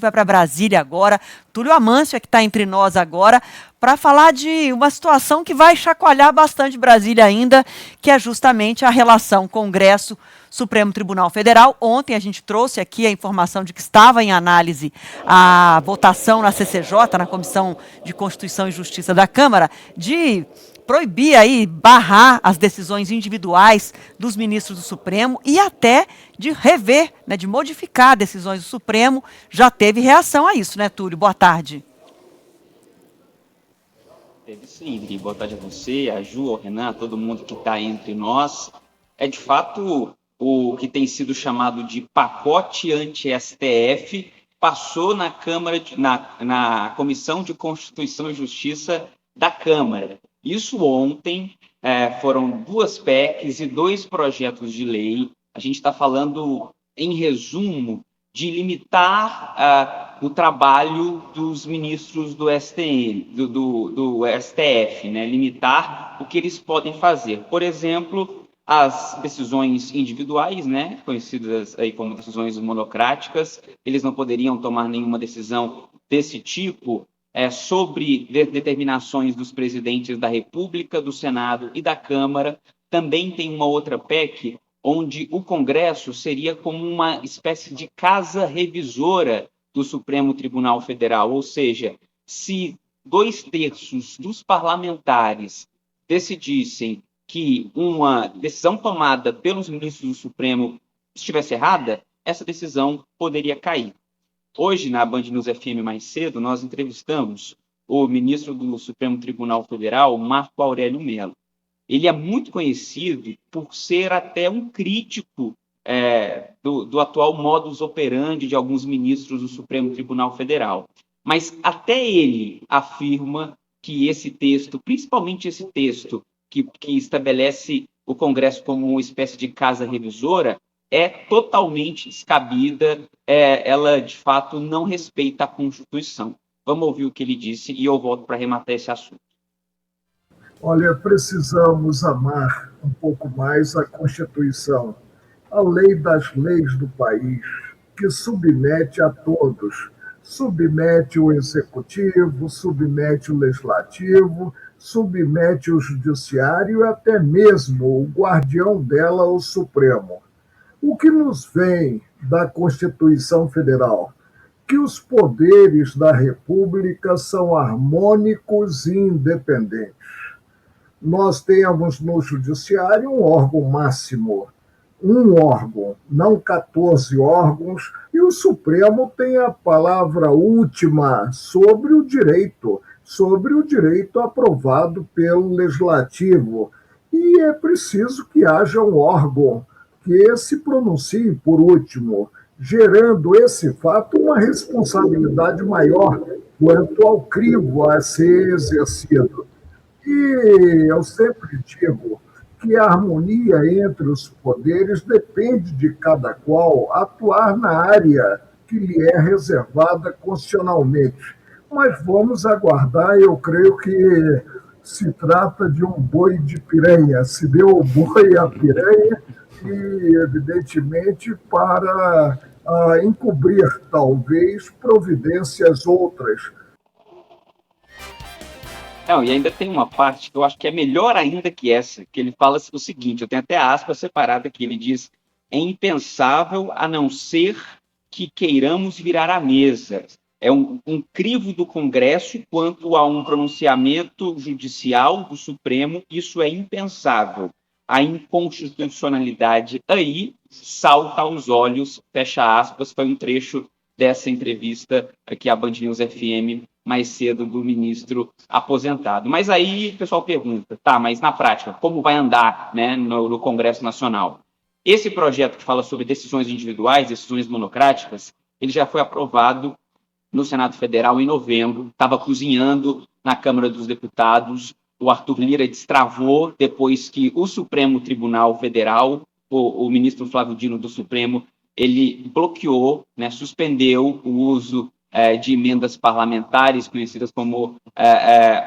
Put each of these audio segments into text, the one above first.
vai para Brasília agora. Túlio Amâncio é que está entre nós agora para falar de uma situação que vai chacoalhar bastante Brasília ainda, que é justamente a relação Congresso-Supremo Tribunal Federal. Ontem a gente trouxe aqui a informação de que estava em análise a votação na CCJ, na Comissão de Constituição e Justiça da Câmara, de proibir aí, barrar as decisões individuais dos ministros do Supremo e até de rever, né, de modificar decisões do Supremo. Já teve reação a isso, né, Túlio? Boa tarde. Teve sim, Ingrid. Boa tarde a você, a Ju, ao Renan, a todo mundo que está entre nós. É de fato o que tem sido chamado de pacote anti-STF, passou na Câmara, na Comissão de Constituição e Justiça da Câmara. Isso ontem, foram 2 PECs e 2 projetos de lei. A gente está falando, em resumo, de limitar o trabalho dos ministros do STF, né? Limitar o que eles podem fazer. Por exemplo, as decisões individuais, né? Conhecidas aí como decisões monocráticas, eles não poderiam tomar nenhuma decisão desse tipo sobre determinações dos presidentes da República, do Senado e da Câmara. Também tem uma outra PEC onde o Congresso seria como uma espécie de casa revisora do Supremo Tribunal Federal, ou seja, se 2/3 dos parlamentares decidissem que uma decisão tomada pelos ministros do Supremo estivesse errada, essa decisão poderia cair. Hoje, na Band News FM mais cedo, nós entrevistamos o ministro do Supremo Tribunal Federal, Marco Aurélio Mello. Ele é muito conhecido por ser até um crítico do atual modus operandi de alguns ministros do Supremo Tribunal Federal. Mas até ele afirma que esse texto, principalmente esse texto que estabelece o Congresso como uma espécie de casa revisora, é totalmente descabida, ela de fato não respeita a Constituição. Vamos ouvir o que ele disse e eu volto para arrematar esse assunto. Olha, precisamos amar um pouco mais a Constituição, a lei das leis do país, que submete a todos, submete o Executivo, submete o Legislativo, submete o Judiciário e até mesmo o guardião dela, o Supremo. O que nos vem da Constituição Federal? Que os poderes da República são harmônicos e independentes. Nós temos no Judiciário um órgão máximo, um órgão, não 14 órgãos, e o Supremo tem a palavra última sobre o direito aprovado pelo Legislativo. E é preciso que haja um órgão que se pronuncie por último, gerando esse fato uma responsabilidade maior quanto ao crivo a ser exercido. E eu sempre digo que a harmonia entre os poderes depende de cada qual atuar na área que lhe é reservada constitucionalmente. Mas vamos aguardar, eu creio que se trata de um boi de piranha. Se deu o boi à piranha e, evidentemente, para encobrir, talvez, providências outras. Não, e ainda tem uma parte que eu acho que é melhor ainda que essa, que ele fala o seguinte, eu tenho até a aspa separada aqui, ele diz: é impensável a não ser que queiramos virar a mesa. É um crivo do Congresso quanto a um pronunciamento judicial do Supremo, isso é impensável. A inconstitucionalidade aí salta aos olhos, fecha aspas, foi um trecho dessa entrevista aqui à Band News FM mais cedo do ministro aposentado. Mas aí o pessoal pergunta, tá, mas na prática, como vai andar, né, no Congresso Nacional? Esse projeto que fala sobre decisões individuais, decisões monocráticas, ele já foi aprovado no Senado Federal em novembro, estava cozinhando na Câmara dos Deputados, o Arthur Lira destravou depois que o Supremo Tribunal Federal, o ministro Flávio Dino do Supremo, ele bloqueou, né, suspendeu o uso de emendas parlamentares, conhecidas como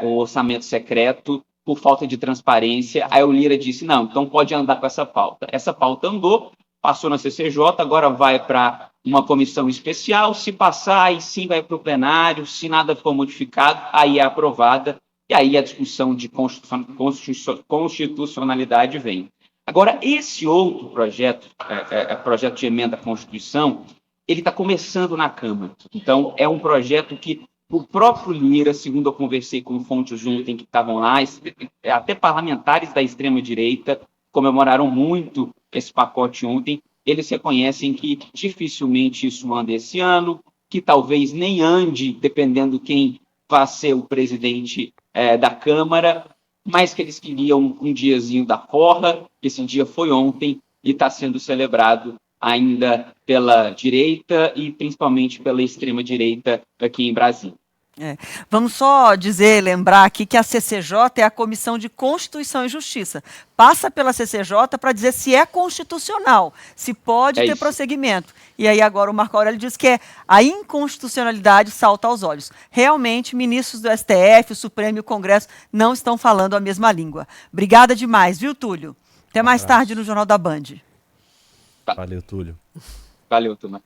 o orçamento secreto, por falta de transparência. Aí o Lira disse, não, então pode andar com essa pauta. Essa pauta andou, passou na CCJ, agora vai para uma comissão especial, se passar, aí sim vai para o plenário, se nada for modificado, aí é aprovada, e aí a discussão de constitucionalidade vem. Agora, esse outro projeto, projeto de emenda à Constituição, ele está começando na Câmara. Então, é um projeto que o próprio Lira, segundo eu conversei com fontes ontem que estavam lá, até parlamentares da extrema-direita comemoraram muito esse pacote ontem. Eles reconhecem que dificilmente isso anda esse ano, que talvez nem ande, dependendo quem vai ser o presidente da Câmara, mas que eles queriam um diazinho da forra. Esse dia foi ontem e está sendo celebrado ainda pela direita e principalmente pela extrema-direita aqui em Brasília. Vamos só lembrar aqui que a CCJ é a Comissão de Constituição e Justiça. Passa pela CCJ para dizer se é constitucional, se pode ter prosseguimento. E aí agora o Marco Aurélio diz que a inconstitucionalidade salta aos olhos. Realmente, ministros do STF, o Supremo e o Congresso não estão falando a mesma língua. Obrigada demais, viu, Túlio? Até mais tarde no Jornal da Band. Valeu, Túlio. Valeu, turma.